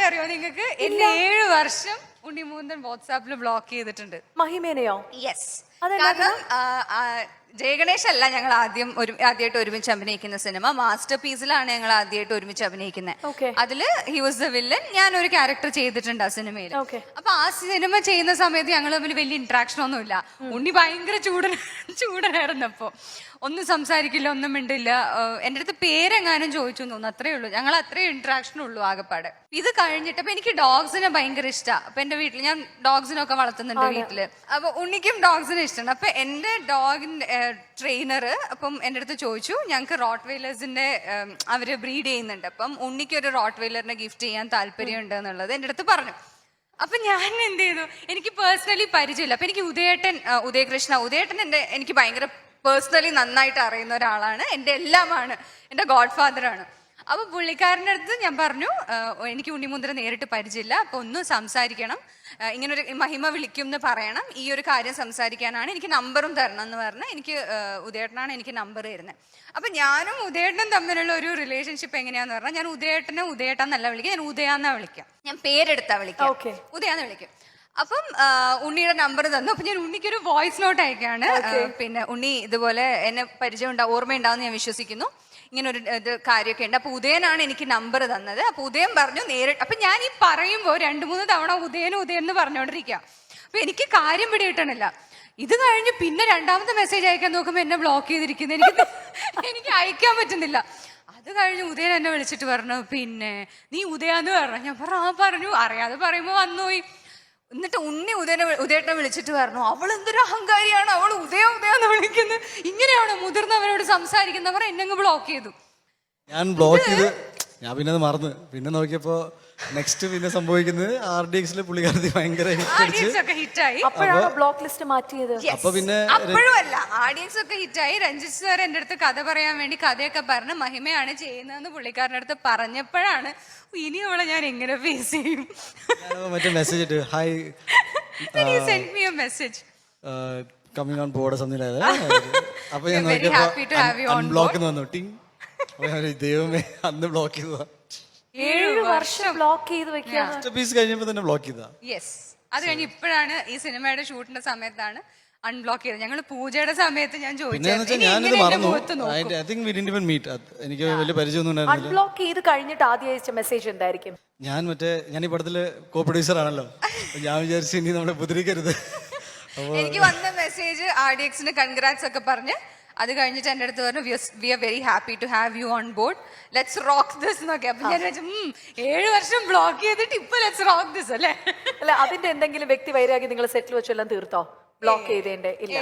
അറിയോ നിങ്ങൾക്ക്? എന്നെ 7 വർഷം ഉണ്ണിമൂന്തൻ വാട്സാപ്പിൽ ബ്ലോക്ക് ചെയ്തിട്ടുണ്ട്. മഹിമേനെയോ? യെസ്. കാരണം ജയഗണേഷ് അല്ല ഞങ്ങൾ ആദ്യമായിട്ട് ഒരുമിച്ച് അഭിനയിക്കുന്ന സിനിമ. മാസ്റ്റർ പീസിലാണ് ഞങ്ങൾ ആദ്യമായിട്ട് ഒരുമിച്ച് അഭിനയിക്കുന്നത്. അതില് ഹി വാസ് ദ വില്ലൻ, ഞാൻ ഒരു ക്യാരക്ടർ ചെയ്തിട്ടുണ്ട് ആ സിനിമയിൽ. അപ്പൊ ആ സിനിമ ചെയ്യുന്ന സമയത്ത് ഞങ്ങൾ തമ്മിൽ വലിയ ഇന്ററാക്ഷൻ ഒന്നുമില്ല. ഉണ്ണി ഭയങ്കര ചൂടനായിരുന്നപ്പോ ഒന്നും സംസാരിക്കില്ല, ഒന്നും മിണ്ടില്ല. എൻ്റെ അടുത്ത് പേരെങ്ങാനും ചോദിച്ചു തോന്നുന്നു, അത്രേ ഉള്ളൂ. ഞങ്ങൾ അത്രയും ഇന്ററാക്ഷൻ ഉള്ളൂ ആകെപ്പാടെ. ഇത് കഴിഞ്ഞിട്ട് അപ്പൊ എനിക്ക് ഡോഗ്സിനെ ഭയങ്കര ഇഷ്ടമാണ്. അപ്പൊ എന്റെ വീട്ടിൽ ഞാൻ ഡോഗ്സിനൊക്കെ വളർത്തുന്നുണ്ട് വീട്ടില്. അപ്പൊ ഉണ്ണിക്കും ഡോഗ്സിനെ ഇഷ്ടമാണ്. അപ്പൊ എന്റെ ഡോഗിന്റെ ട്രെയിനർ അപ്പം എൻ്റെ അടുത്ത് ചോദിച്ചു, ഞങ്ങൾക്ക് റോട്ട് വെയിലേഴ്സിന്റെ അവര് ബ്രീഡ് ചെയ്യുന്നുണ്ട്, അപ്പം ഉണ്ണിക്ക് ഒരു റോട്ട് വെയിലറിനെ ഗിഫ്റ്റ് ചെയ്യാൻ താല്പര്യമുണ്ട് എന്നുള്ളത് എൻ്റെ അടുത്ത് പറഞ്ഞു. അപ്പൊ ഞാൻ എന്ത് ചെയ്തു, എനിക്ക് പേഴ്സണലി പരിചയമില്ല. അപ്പൊ എനിക്ക് ഉദയകൃഷ്ണൻ എനിക്ക് ഭയങ്കര പേഴ്സണലി നന്നായിട്ട് അറിയുന്ന ഒരാളാണ്, എൻ്റെ എല്ലാമാണ്, എൻ്റെ ഗോഡ് ഫാദറാണ്. അപ്പൊ പുള്ളിക്കാരൻ്റെ അടുത്ത് ഞാൻ പറഞ്ഞു, എനിക്ക് ഉണ്ണിമുദ്ര നേരിട്ട് പരിചയമില്ല, അപ്പൊ ഒന്ന് സംസാരിക്കണം, ഇങ്ങനൊരു മഹിമ വിളിക്കും എന്ന് പറയണം, ഈ ഒരു കാര്യം സംസാരിക്കാനാണ്, എനിക്ക് നമ്പറും തരണം എന്ന് പറഞ്ഞ് ഉദയേട്ടനാണ് എനിക്ക് നമ്പർ തരുന്നത്. അപ്പൊ ഞാനും ഉദയേട്ടനും തമ്മിലുള്ള ഒരു റിലേഷൻഷിപ്പ് എങ്ങനെയാന്ന് പറഞ്ഞാൽ, ഞാൻ ഉദയേട്ടനെ ഉദയേട്ടാന്നല്ല വിളിക്കുക, ഞാൻ ഉദയാന്നാ വിളിക്കാം, ഞാൻ പേരെടുത്താ വിളിക്കാം, ഉദയാന്ന് വിളിക്കും. അപ്പം ഉണ്ണിയുടെ നമ്പർ തന്നു. അപ്പൊ ഞാൻ ഉണ്ണിക്കൊരു വോയിസ് നോട്ട് അയക്കാണ്. പിന്നെ ഉണ്ണി ഇതുപോലെ എന്നെ ഓർമ്മയുണ്ടാവുമെന്ന് ഞാൻ വിശ്വസിക്കുന്നു, ഇങ്ങനെ ഒരു കാര്യമൊക്കെ ഉണ്ട്. അപ്പൊ ഉദയനാണ് എനിക്ക് നമ്പർ തന്നത്. അപ്പൊ ഉദയൻ പറഞ്ഞു നേരിട്ട്. അപ്പൊ ഞാൻ ഈ പറയുമ്പോൾ 2-3 തവണ ഉദയൻ എന്ന് പറഞ്ഞുകൊണ്ടിരിക്കുക. അപ്പൊ എനിക്ക് കാര്യം പിടികിട്ടണില്ല. ഇത് കഴിഞ്ഞ് പിന്നെ രണ്ടാമത്തെ മെസ്സേജ് അയക്കാൻ നോക്കുമ്പോൾ എന്നെ ബ്ലോക്ക് ചെയ്തിരിക്കുന്നത്, എനിക്ക് അയക്കാൻ പറ്റുന്നില്ല. അത് കഴിഞ്ഞ് ഉദയൻ എന്നെ വിളിച്ചിട്ട് പറഞ്ഞു, പിന്നെ നീ ഉദയാന്ന് പറഞ്ഞു. ഞാൻ പറഞ്ഞു അറിയാതെ പറയുമ്പോ വന്നുപോയി. എന്നിട്ട് ഉദയേട്ടനെ വിളിച്ചിട്ട് പറഞ്ഞു, അവൾ എന്തൊരു അഹങ്കാരിയാണ്, അവൾ ഉദയാന്ന് വിളിക്കുന്നത്, ഇങ്ങനെയാണോ മുതിർന്നവരോട് സംസാരിക്കുന്നവർ? എന്നെ ബ്ലോക്ക് ചെയ്തു. ഞാൻ പിന്നെ അത് മറന്നു. പിന്നെ നോക്കിയപ്പോ നെക്സ്റ്റ് പിന്നെ സംഭവിക്കുന്നത് RDXലെ പുള്ളിക്കാരത്തി ഭയങ്കര ഹിറ്റായി. അപ്പോഴാണ് ബ്ലോക്ക് ലിസ്റ്റ് മാറ്റിയത്. അപ്പൊ പിന്നെ അപ്പോഴുമല്ല, RDX ഒക്കെ ഹിറ്റായി. രഞ്ജിത്ത് സാർ എൻ്റെ അടുത്ത് കഥ പറയാൻ വേണ്ടി കഥയൊക്കെ പറഞ്ഞ് മഹിമയാണ് ചെയ്യുന്നതെന്ന് പുള്ളിക്കാരൻ്റെ അടുത്ത് പറഞ്ഞപ്പോഴാണ് ഇനി അവളെ ഞാൻ എങ്ങനെ ഫേസ് ചെയ്യും. മറ്റേ മെസ്സേജ് ഇട്ട്, hi send me A message coming on board something. അപ്പൊ ഞാൻ അൺബ്ലോക്ക് വന്നു. ദൈവമേ, അന്ന് ബ്ലോക്ക് ചെയ്തതാ. 7 വർഷം ബ്ലോക്ക് ചെയ്ത് വെക്കുക. പീസ് കഴിഞ്ഞപ്പോ തന്നെ ബ്ലോക്ക് ചെയ്താ. യെസ്. അത് കഴിഞ്ഞ് ഇപ്പോഴാണ് ഈ സിനിമയുടെ ഷൂട്ടിന്റെ സമയത്താണ് അൺബ്ലോക്ക് ചെയ്തത്. ഞങ്ങൾ പൂജയുടെ സമയത്ത് ഞാൻ എനിക്ക് വലിയ പരിചയമൊന്നും അൺബ്ലോക്ക് ചെയ്ത് കഴിഞ്ഞിട്ട് ആദ്യം അയച്ച മെസ്സേജ് എന്തായിരിക്കും? ഞാൻ ഈ പടത്തില് കോ പ്രൊഡ്യൂസർ ആണല്ലോ, ഞാൻ വിചാരിച്ചു ഇനി നമ്മളെ ഉപദ്രവിക്കരുത്. എനിക്ക് വന്ന മെസ്സേജ് RDXന് കൺഗ്രാറ്റ്സ് ഒക്കെ പറഞ്ഞ്, അത് കഴിഞ്ഞിട്ട് എൻ്റെ അടുത്ത് പറഞ്ഞു, we are very happy to have you on board, let's rock this എന്നൊക്കെ. അപ്പൊ ഞാൻ വെച്ചു 7 വർഷം ബ്ലോക്ക് ചെയ്തിട്ട് ഇപ്പൊ ലെറ്റ്സ് റോക്ക് ദിസ് അല്ലേ? അല്ല, അതിന്റെ എന്തെങ്കിലും വ്യക്തി വൈരാഗ്യം നിങ്ങൾ സെറ്റിൽ വെച്ചെല്ലാം തീർത്തോ? ബ്ലോക്ക് ചെയ്തതിന്റെ? ഇല്ല.